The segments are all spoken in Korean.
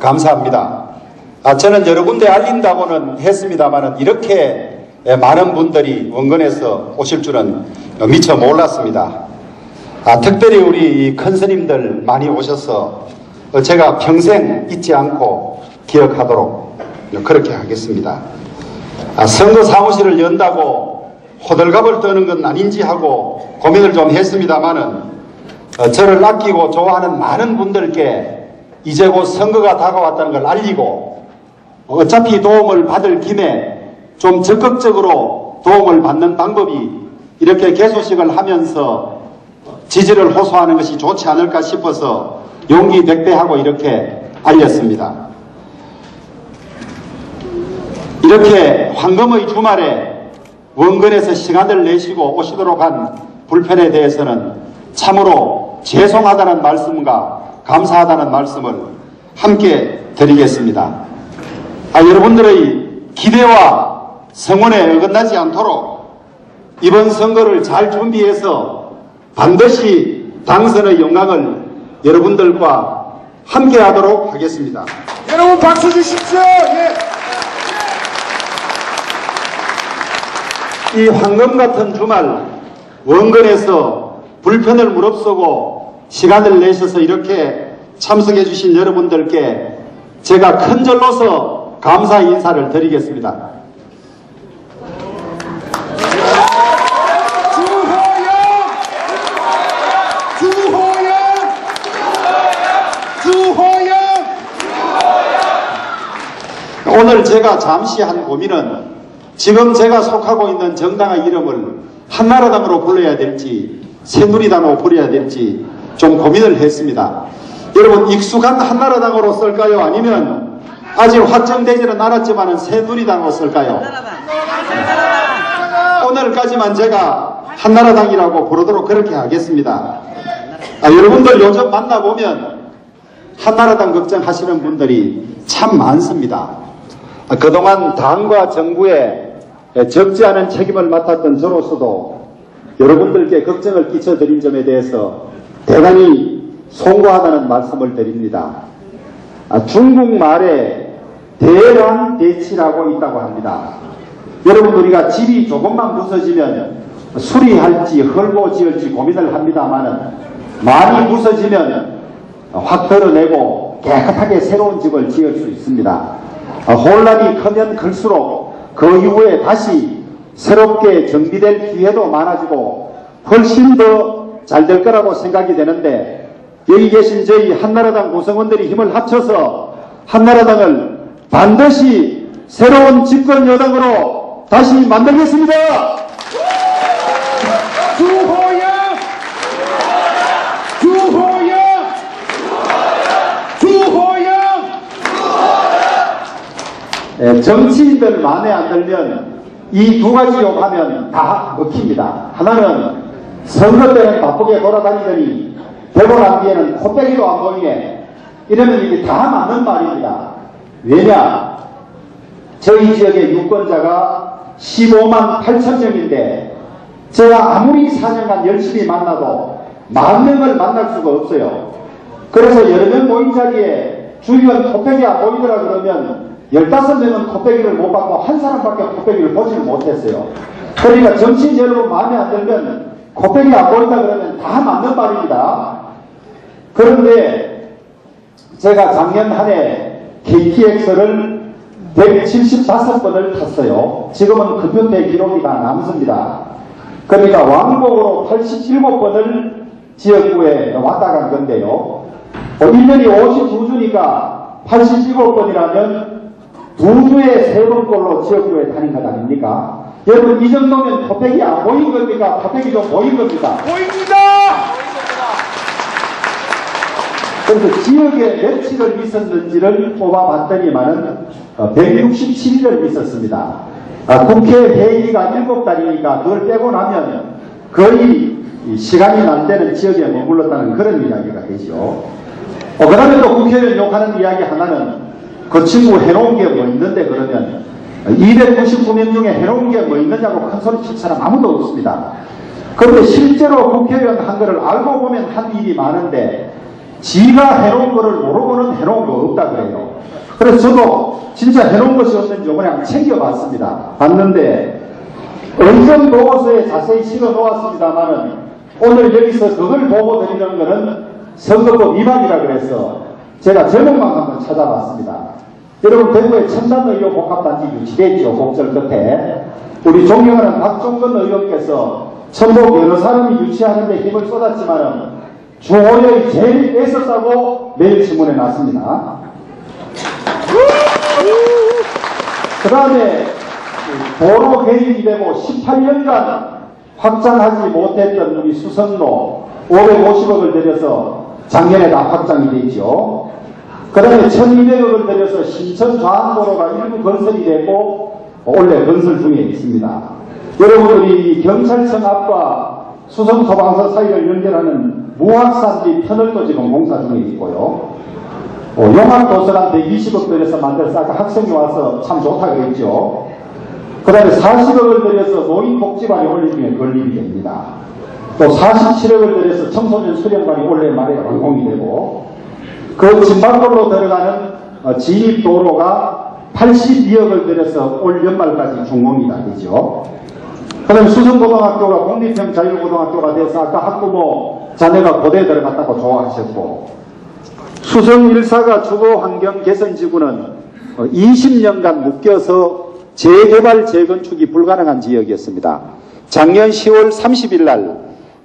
감사합니다. 저는 여러 군데 알린다고는 했습니다만 이렇게 많은 분들이 원건에서 오실 줄은 미처 몰랐습니다. 특별히 우리 큰 스님들 많이 오셔서 제가 평생 잊지 않고 기억하도록 그렇게 하겠습니다. 선거 사무실을 연다고 호들갑을 떠는 건 아닌지 하고 고민을 좀 했습니다만은 저를 아끼고 좋아하는 많은 분들께 이제 곧 선거가 다가왔다는 걸 알리고 어차피 도움을 받을 김에 좀 적극적으로 도움을 받는 방법이 이렇게 개소식을 하면서 지지를 호소하는 것이 좋지 않을까 싶어서 용기 백배하고 이렇게 알렸습니다. 이렇게 황금의 주말에 원건에서 시간을 내시고 오시도록 한 불편에 대해서는 참으로 죄송하다는 말씀과 감사하다는 말씀을 함께 드리겠습니다. 여러분들의 기대와 성원에 어긋나지 않도록 이번 선거를 잘 준비해서 반드시 당선의 영광을 여러분들과 함께 하도록 하겠습니다. 여러분 박수 주십시오. 예. 이 황금 같은 주말 원건에서 불편을 무릅쓰고 시간을 내셔서 이렇게 참석해 주신 여러분들께 제가 큰 절로서 감사 인사를 드리겠습니다. 오늘 제가 잠시 한 고민은 지금 제가 속하고 있는 정당의 이름을 한나라당으로 불러야 될지 새누리당으로 불러야 될지 좀 고민을 했습니다. 여러분 익숙한 한나라당으로 쓸까요? 아니면 아직 확정되지는 않았지만 새누리당으로 쓸까요? 오늘까지만 제가 한나라당이라고 부르도록 그렇게 하겠습니다. 여러분들 요즘 만나보면 한나라당 걱정하시는 분들이 참 많습니다. 그동안 당과 정부에 적지 않은 책임을 맡았던 저로서도 여러분들께 걱정을 끼쳐드린 점에 대해서 대단히 송구하다는 말씀을 드립니다. 중국 말에 대란대치라고 있다고 합니다. 여러분 우리가 집이 조금만 부서지면 수리할지 헐고 지을지 고민을 합니다만은 많이 부서지면 확 덜어내고 깨끗하게 새로운 집을 지을 수 있습니다. 혼란이 크면 클수록 그 이후에 다시 새롭게 정비될 기회도 많아지고 훨씬 더 잘 될 거라고 생각이 되는데 여기 계신 저희 한나라당 구성원들이 힘을 합쳐서 한나라당을 반드시 새로운 집권 여당으로 다시 만들겠습니다. 주호영! 주호영! 주호영! 정치인들 마음에 안 들면 이 두 가지 욕하면 다 먹힙니다. 하나는 선거 때는 바쁘게 돌아다니더니 되고 난 뒤에는 코빼기도 안 보이네. 이러면 이게 다 맞는 말입니다. 왜냐? 저희 지역의 유권자가 15만 8천 명인데 제가 아무리 4년간 열심히 만나도 10,000명을 만날 수가 없어요. 그래서 여러 명 모인 자리에 주위원 코빼기 안 보이더라 그러면 15명은 코빼기를 못 받고 한 사람밖에 코빼기를 보지를 못했어요. 그러니까 정치인 여러분 마음에 안 들면 코빼기 안 보인다 그러면 다 맞는 말입니다. 그런데 제가 작년 한 해 KTX를 175번을 탔어요. 지금은 컴퓨터의 기록이 다 남습니다. 그러니까 왕복으로 87번을 지역구에 왔다 간 건데요. 1년이 52주니까 87번이라면 2주에 3번꼴로 지역구에 다닌 것 아닙니까? 여러분 이 정도면 코빼기 안 보인 겁니까? 코빼기 좀 보인 겁니까? 보입니다! 그래서 지역에 며칠을 있었는지를 뽑아봤더니만은 167일을 있었습니다. 국회 회의가 7달이니까 그걸 빼고 나면 거의 시간이 날 때는 지역에 머물렀다는 그런 이야기가 되죠. 그 다음에 또 국회의원 욕하는 이야기 하나는 그 친구 해놓은 게 뭐 있는데 그러면 299명 중에 해놓은 게 뭐 있느냐고 큰 소리 칠 사람 아무도 없습니다. 그런데 실제로 국회의원 한 거를 알고 보면 한 일이 많은데 지가 해놓은 거를 모르고는 해놓은 거 없다 그래요. 그래서 저도 진짜 해놓은 것이 없는지 그냥 챙겨봤습니다. 봤는데 의견 보고서에 자세히 실어 놓았습니다만은 오늘 여기서 그걸 보고 드리는 거는 선거법 위반이라 그래서 제가 제목만 한번 찾아봤습니다. 여러분 대구의 첨단의료 복합단지 유치됐죠. 곡절 끝에 우리 존경하는 박종건 의원께서 천복 여러 사람이 유치하는데 힘을 쏟았지만은 주호령이 제일 애썼다고 매일 신문에 났습니다. 그 다음에 도로 개입이 되고 18년간 확장하지 못했던 우리 수성로 550억을 들여서 작년에 다 확장이 되죠. 그 다음에 1200억을 들여서 신천 좌항도로가 일부 건설이 되고 원래 건설 중에 있습니다. 여러분들이 경찰청 앞과 수성소방서 사이를 연결하는 무학산지 터널도 지금 공사 중에 있고요. 용학도서관 120억 들여서 만들어서 아까 학생이 와서 참 좋다고 그랬죠. 그 다음에 40억을 들여서 노인복지관이 올림픽에 건립이 됩니다. 또 47억을 들여서 청소년 수련관이 올해 말에 완공이 되고 그 진방골로 들어가는 진입도로가 82억을 들여서 올 연말까지 준공이 다 되죠. 그 다음에 수성고등학교가 공립형 자유고등학교가 돼서 아까 학부모 자녀가 고대에 들어갔다고 좋아하셨고 수성 1사가 주거환경 개선지구는 20년간 묶여서 재개발 재건축이 불가능한 지역이었습니다. 작년 10월 30일 날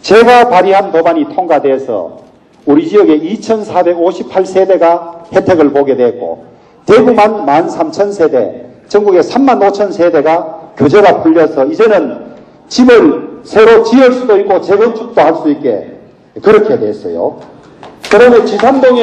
제가 발의한 법안이 통과돼서 우리 지역의 2458세대가 혜택을 보게 됐고 대구만 13,000세대, 전국의 35,000세대가 규제가 풀려서 이제는 집을 새로 지을 수도 있고 재건축도 할 수 있게 그렇게 됐어요. 그러면 지산동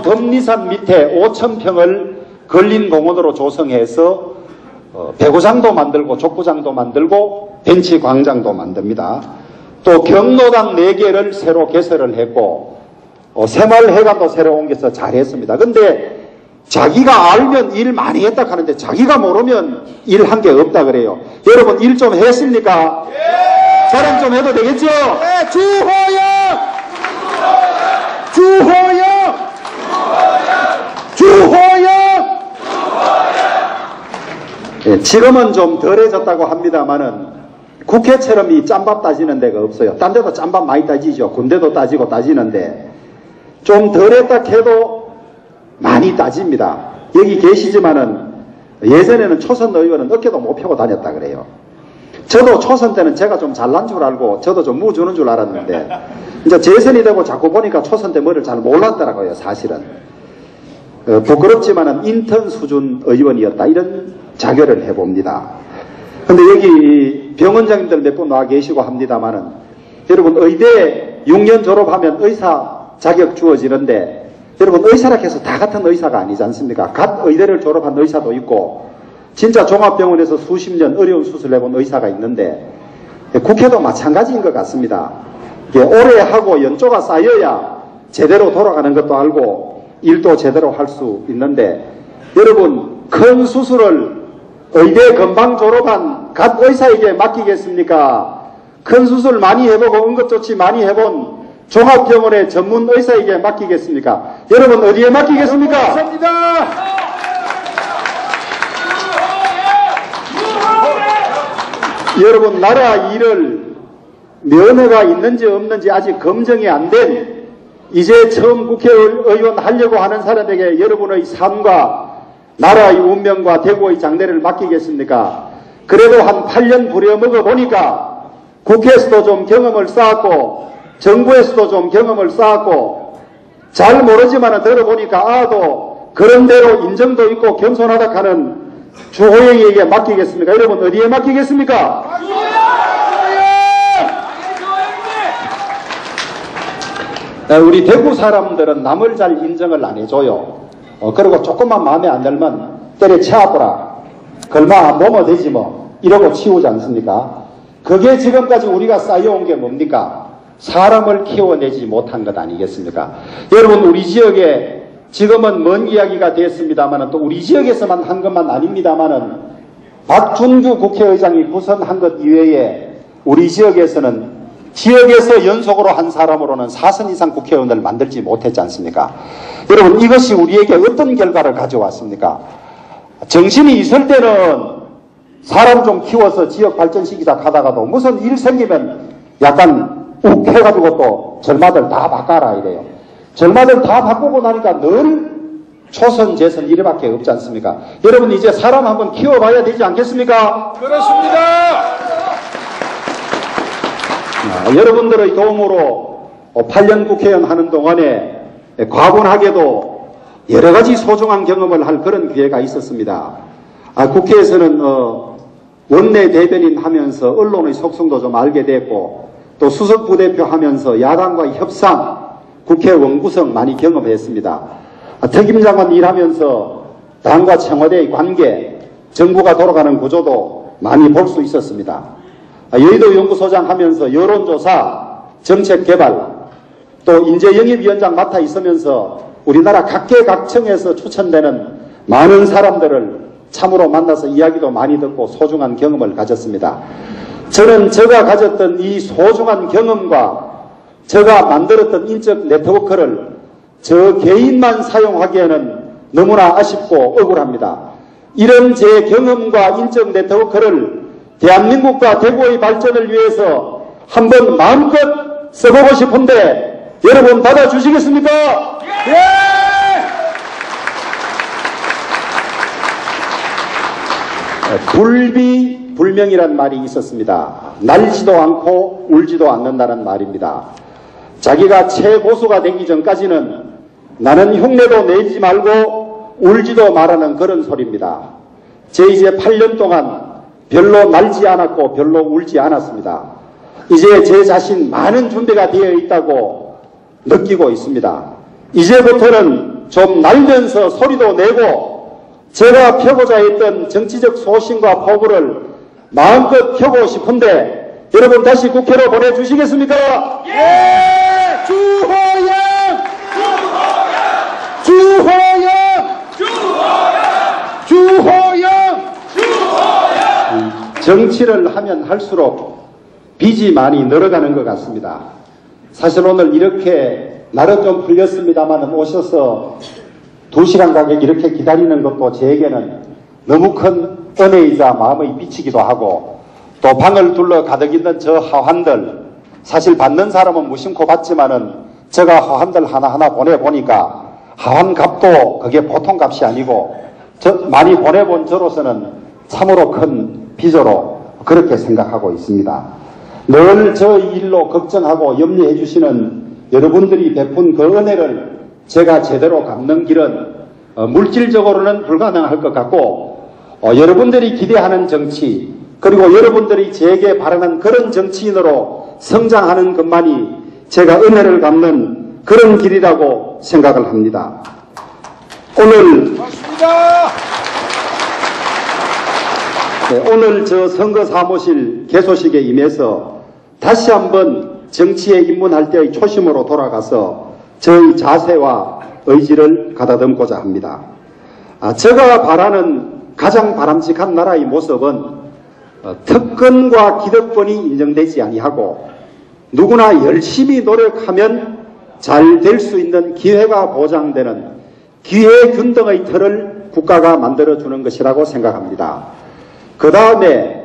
범리산 밑에 5,000평을 근린공원으로 조성해서 배구장도 만들고 족구장도 만들고 벤치 광장도 만듭니다. 또 경로당 4개를 새로 개설을 했고 새마을회관도 새로 옮겨서 잘했습니다. 근데 자기가 알면 일 많이 했다 하는데 자기가 모르면 일 한 게 없다 그래요. 여러분 일 좀 했습니까? 자랑 좀 해도 되겠죠? 네, 주호영! 주호영! 주호영! 예, 지금은 좀 덜해졌다고 합니다만은 국회처럼 이 짬밥 따지는 데가 없어요. 딴 데도 짬밥 많이 따지죠. 군대도 따지고 따지는데 좀 덜했다 해도 많이 따집니다. 여기 계시지만은 예전에는 초선 의원은 어깨도 못 펴고 다녔다 그래요. 저도 초선 때는 제가 좀 잘난 줄 알고 저도 좀 무주는 줄 알았는데 이제 재선이 되고 자꾸 보니까 초선 때 뭐를 잘 몰랐더라고요. 사실은 부끄럽지만은 인턴 수준 의원이었다 이런 자결을 해봅니다. 근데 여기 병원장님들 몇 분 나와 계시고 합니다만은 여러분 의대 6년 졸업하면 의사 자격 주어지는데 여러분 의사라 해서 다 같은 의사가 아니지 않습니까? 갓 의대를 졸업한 의사도 있고 진짜 종합병원에서 수십 년 어려운 수술을 해본 의사가 있는데 국회도 마찬가지인 것 같습니다. 오래 하고 연조가 쌓여야 제대로 돌아가는 것도 알고 일도 제대로 할 수 있는데 여러분 큰 수술을 의대 금방 졸업한 갓 의사에게 맡기겠습니까? 큰 수술 많이 해보고 응급조치 많이 해본 종합병원의 전문 의사에게 맡기겠습니까? 여러분 어디에 맡기겠습니까? 감사합니다. 여러분 나라 일을 면허가 있는지 없는지 아직 검증이 안 된 이제 처음 국회의원 하려고 하는 사람에게 여러분의 삶과 나라의 운명과 대구의 장래를 맡기겠습니까? 그래도 한 8년 부려먹어 보니까 국회에서도 좀 경험을 쌓았고 정부에서도 좀 경험을 쌓았고 잘 모르지만 들어보니까 아도 그런 대로 인정도 있고 겸손하다 하는 주호영에게 맡기겠습니까? 여러분 어디에 맡기겠습니까? 우리 대구 사람들은 남을 잘 인정을 안 해줘요. 그리고 조금만 마음에 안 들면 때려치워보라. 걸마 뭐뭐 되지 뭐 이러고 치우지 않습니까? 그게 지금까지 우리가 쌓여온 게 뭡니까? 사람을 키워내지 못한 것 아니겠습니까? 여러분 우리 지역에 지금은 먼 이야기가 됐습니다만 또 우리 지역에서만 한 것만 아닙니다만은 박준규 국회의장이 구성한 것 이외에 우리 지역에서는 지역에서 연속으로 한 사람으로는 4선 이상 국회의원을 만들지 못했지 않습니까? 여러분, 이것이 우리에게 어떤 결과를 가져왔습니까? 정신이 있을 때는 사람 좀 키워서 지역 발전시키자 하다가도 무슨 일 생기면 약간 욱 해가지고 또 절마들 다 바꿔라 이래요. 절마들 다 바꾸고 나니까 늘 초선, 재선 이래밖에 없지 않습니까? 여러분, 이제 사람 한번 키워봐야 되지 않겠습니까? 그렇습니다. 여러분들의 도움으로 8년 국회의원 하는 동안에 과분하게도 여러 가지 소중한 경험을 할 그런 기회가 있었습니다. 국회에서는 원내 대변인 하면서 언론의 속성도 좀 알게 됐고, 또 수석 부대표 하면서 야당과의 협상, 국회 원구성 많이 경험했습니다. 특임장관 일하면서 당과 청와대의 관계, 정부가 돌아가는 구조도 많이 볼 수 있었습니다. 여의도 연구소장 하면서 여론조사, 정책개발, 또 인재영입위원장 맡아 있으면서 우리나라 각계각층에서 추천되는 많은 사람들을 참으로 만나서 이야기도 많이 듣고 소중한 경험을 가졌습니다. 저는 제가 가졌던 이 소중한 경험과 제가 만들었던 인적 네트워크를 저 개인만 사용하기에는 너무나 아쉽고 억울합니다. 이런 제 경험과 인적 네트워크를 대한민국과 대구의 발전을 위해서 한번 마음껏 써보고 싶은데 여러분 받아주시겠습니까? 예! 불비불명이란 말이 있었습니다. 날지도 않고 울지도 않는다는 말입니다. 자기가 최고수가 되기 전까지는 나는 흉내도 내지 말고 울지도 말하는 그런 소리입니다. 제 이제 8년 동안 별로 날지 않았고 별로 울지 않았습니다. 이제 제 자신 많은 준비가 되어 있다고 느끼고 있습니다. 이제부터는 좀 날면서 소리도 내고 제가 펴고자 했던 정치적 소신과 포부를 마음껏 펴고 싶은데 여러분 다시 국회로 보내주시겠습니까? 예! 주호영! 주호영! 주호영! 정치를 하면 할수록 빚이 많이 늘어가는 것 같습니다. 사실 오늘 이렇게 날은 좀 풀렸습니다만 오셔서 2시간 가까이 이렇게 기다리는 것도 제게는 너무 큰 은혜이자 마음의 빚이기도 하고, 또 방을 둘러 가득 있는 저 하환들, 사실 받는 사람은 무심코 받지만은 제가 하환들 하나하나 보내보니까 하환값도 그게 보통 값이 아니고 많이 보내본 저로서는 참으로 큰 비조로 그렇게 생각하고 있습니다. 늘 저 일로 걱정하고 염려해 주시는 여러분들이 베푼 그 은혜를 제가 제대로 갚는 길은 물질적으로는 불가능할 것 같고, 여러분들이 기대하는 정치, 그리고 여러분들이 제게 바라는 그런 정치인으로 성장하는 것만이 제가 은혜를 갚는 그런 길이라고 생각을 합니다. 오늘 저 선거사무실 개소식에 임해서 다시 한번 정치에 입문할 때의 초심으로 돌아가서 저의 자세와 의지를 가다듬고자 합니다. 제가 바라는 가장 바람직한 나라의 모습은 특권과 기득권이 인정되지 아니하고 누구나 열심히 노력하면 잘 될 수 있는 기회가 보장되는 기회균등의 틀을 국가가 만들어주는 것이라고 생각합니다. 그 다음에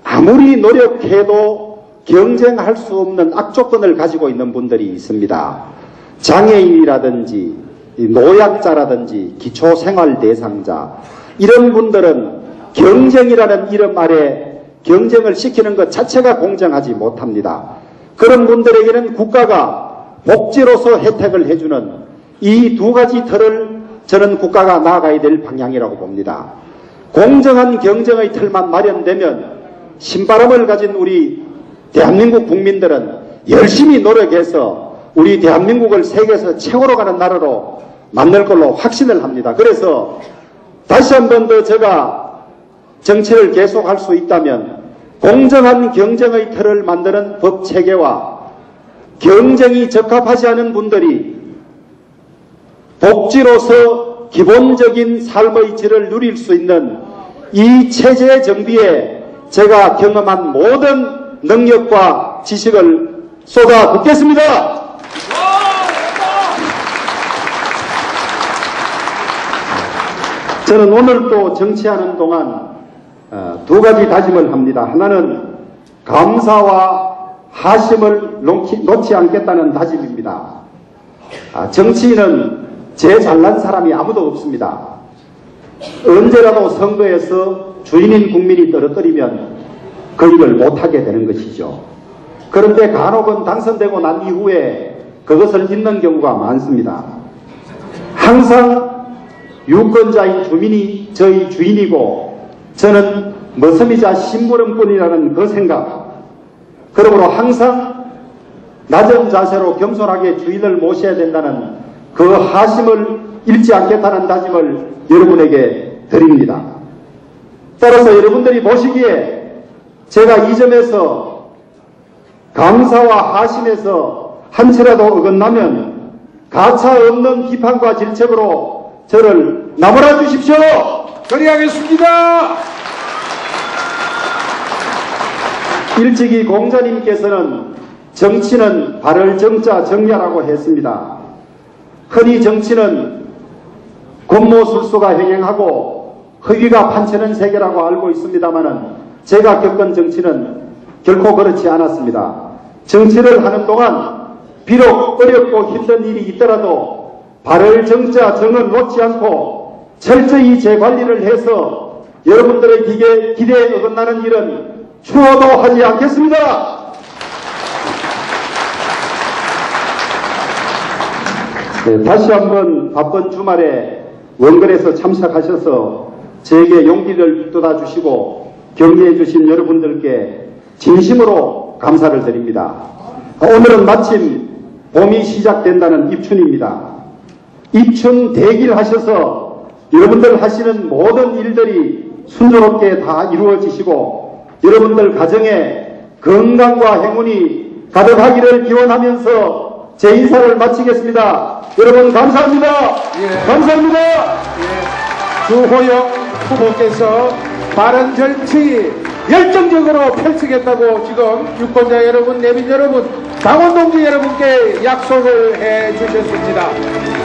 아무리 노력해도 경쟁할 수 없는 악조건을 가지고 있는 분들이 있습니다. 장애인이라든지 노약자라든지 기초생활대상자, 이런 분들은 경쟁이라는 이름 아래 경쟁을 시키는 것 자체가 공정하지 못합니다. 그런 분들에게는 국가가 복지로서 혜택을 해주는 이 두 가지 틀을 저는 국가가 나아가야 될 방향이라고 봅니다. 공정한 경쟁의 틀만 마련되면 신바람을 가진 우리 대한민국 국민들은 열심히 노력해서 우리 대한민국을 세계에서 최고로 가는 나라로 만들 걸로 확신을 합니다. 그래서 다시 한 번 더 제가 정치를 계속할 수 있다면 공정한 경쟁의 틀을 만드는 법 체계와 경쟁이 적합하지 않은 분들이 복지로서 기본적인 삶의 질을 누릴 수 있는 이 체제 정비에 제가 경험한 모든 능력과 지식을 쏟아붓겠습니다. 저는 오늘 또 정치하는 동안 두 가지 다짐을 합니다. 하나는 감사와 하심을 놓지 않겠다는 다짐입니다. 정치인은 제 잘난 사람이 아무도 없습니다. 언제라도 선거에서 주인인 국민이 떨어뜨리면 그 일을 못하게 되는 것이죠. 그런데 간혹은 당선되고 난 이후에 그것을 잊는 경우가 많습니다. 항상 유권자인 주민이 저희 주인이고 저는 머슴이자 심부름꾼이라는 그 생각, 그러므로 항상 낮은 자세로 겸손하게 주인을 모셔야 된다는 그 하심을 잃지 않겠다는 다짐을 여러분에게 드립니다. 따라서 여러분들이 보시기에 제가 이 점에서 감사와 하심에서 한 채라도 어긋나면 가차 없는 비판과 질책으로 저를 나무라 주십시오. 그리하겠습니다. 일찍이 공자님께서는 정치는 발을 정자 정야라고 했습니다. 흔히 정치는 권모술수가 행행하고 허위가 판치는 세계라고 알고 있습니다마는 제가 겪은 정치는 결코 그렇지 않았습니다. 정치를 하는 동안 비록 어렵고 힘든 일이 있더라도 발을 정자 정을 놓지 않고 철저히 재관리를 해서 여러분들의 기대에 어긋나는 일은 추호도 하지 않겠습니다. 네, 다시 한번 바쁜 주말에 원근에서 참석하셔서 저에게 용기를 북돋아 주시고 격려해 주신 여러분들께 진심으로 감사를 드립니다. 오늘은 마침 봄이 시작된다는 입춘입니다. 입춘 대기를 하셔서 여러분들 하시는 모든 일들이 순조롭게 다 이루어지시고 여러분들 가정에 건강과 행운이 가득하기를 기원하면서 제 인사를 마치겠습니다. 여러분 감사합니다. 예. 감사합니다. 주호영 후보께서 바른 정치 열정적으로 펼치겠다고 지금 유권자 여러분, 내민 여러분, 당원 동지 여러분께 약속을 해 주셨습니다.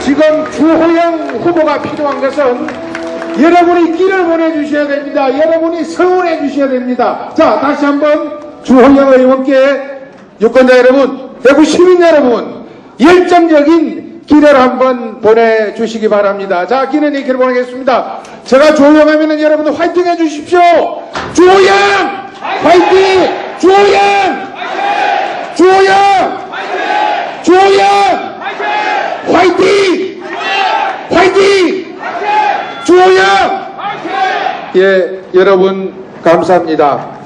지금 주호영 후보가 필요한 것은 여러분이 길을 보내주셔야 됩니다. 여러분이 성원해 주셔야 됩니다. 자, 다시 한번 주호영 의원께 유권자 여러분, 대구 시민 여러분, 열정적인 길을 한번 보내주시기 바랍니다. 자, 기는이 길 보내겠습니다. 제가 주호영하면은 여러분들 화이팅 해주십시오. 주호영! 화이팅! 주호영! 주호영! 주호영! 화이팅! 화이팅! 주호영! 예, 여러분 감사합니다.